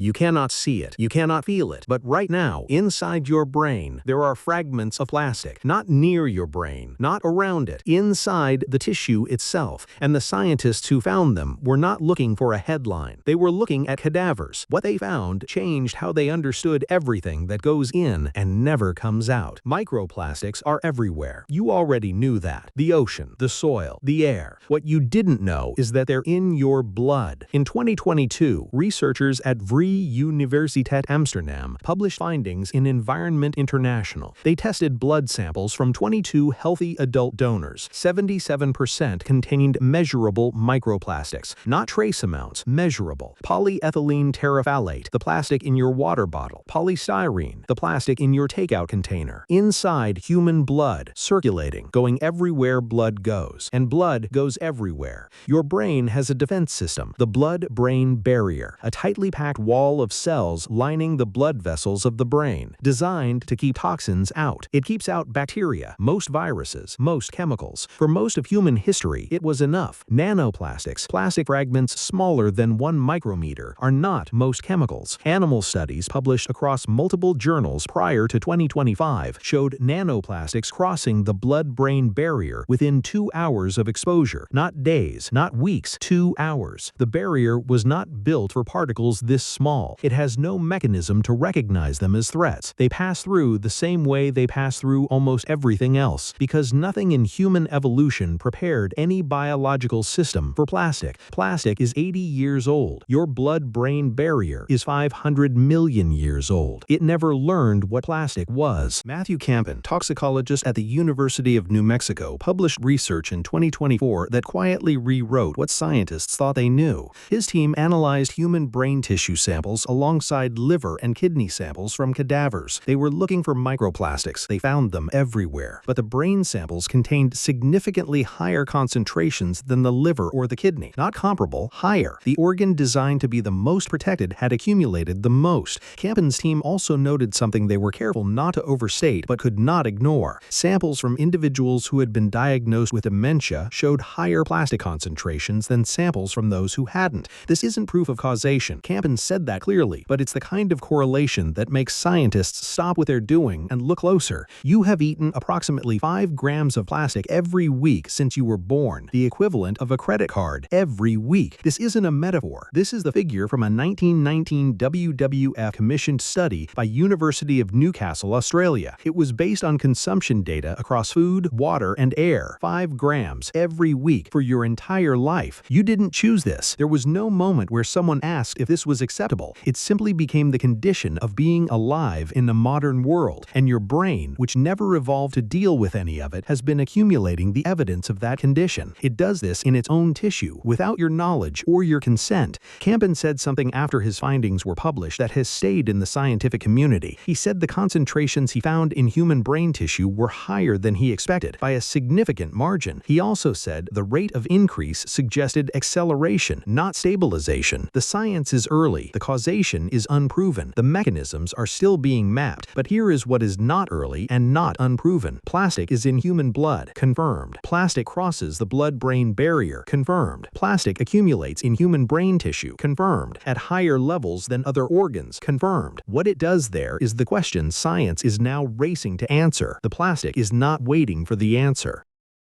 You cannot see it, you cannot feel it, but right now, inside your brain, there are fragments of plastic, not near your brain, not around it, inside the tissue itself. And the scientists who found them were not looking for a headline. They were looking at cadavers. What they found changed how they understood everything that goes in and never comes out. Microplastics are everywhere. You already knew that. The ocean, the soil, the air. What you didn't know is that they're in your blood. In 2022, researchers at Vrije Universiteit Amsterdam published findings in Environment International. They tested blood samples from 22 healthy adult donors. 77% contained measurable microplastics, not trace amounts, measurable. Polyethylene terephthalate, the plastic in your water bottle. Polystyrene, the plastic in your takeout container. Inside human blood, circulating, going everywhere blood goes. And blood goes everywhere. Your brain has a defense system, the blood-brain barrier, a tightly packed wall of cells lining the blood vessels of the brain, designed to keep toxins out. It keeps out bacteria, most viruses, most chemicals. For most of human history, it was enough. Nanoplastics, plastic fragments smaller than 1 micrometer, are not most chemicals. Animal studies published across multiple journals prior to 2025 showed nanoplastics crossing the blood-brain barrier within 2 hours of exposure. Not days, not weeks, 2 hours. The barrier was not built for particles this small. It has no mechanism to recognize them as threats. They pass through the same way they pass through almost everything else, because nothing in human evolution prepared any biological system for plastic. Plastic is 80 years old. Your blood-brain barrier is 500 million years old. It never learned what plastic was. Matthew Campen, toxicologist at the University of New Mexico, published research in 2024 that quietly rewrote what scientists thought they knew. His team analyzed human brain tissue samples alongside liver and kidney samples from cadavers. They were looking for microplastics. They found them everywhere. But the brain samples contained significantly higher concentrations than the liver or the kidney. Not comparable, higher. The organ designed to be the most protected had accumulated the most. Campen's team also noted something they were careful not to overstate but could not ignore. Samples from individuals who had been diagnosed with dementia showed higher plastic concentrations than samples from those who hadn't. This isn't proof of causation. Campen said that clearly, but it's the kind of correlation that makes scientists stop what they're doing and look closer. You have eaten approximately 5 grams of plastic every week since you were born, the equivalent of a credit card every week. This isn't a metaphor. This is the figure from a 1919 WWF commissioned study by University of Newcastle, Australia. It was based on consumption data across food, water, and air. 5 grams every week for your entire life. You didn't choose this. There was no moment where someone asked if this was acceptable. It simply became the condition of being alive in the modern world, and your brain, which never evolved to deal with any of it, has been accumulating the evidence of that condition. It does this in its own tissue, without your knowledge or your consent. Campen said something after his findings were published that has stayed in the scientific community. He said the concentrations he found in human brain tissue were higher than he expected, by a significant margin. He also said the rate of increase suggested acceleration, not stabilization. The science is early. The causation is unproven. The mechanisms are still being mapped. But here is what is not early and not unproven. Plastic is in human blood. Confirmed. Plastic crosses the blood-brain barrier. Confirmed. Plastic accumulates in human brain tissue. Confirmed. At higher levels than other organs. Confirmed. What it does there is the question science is now racing to answer. The plastic is not waiting for the answer.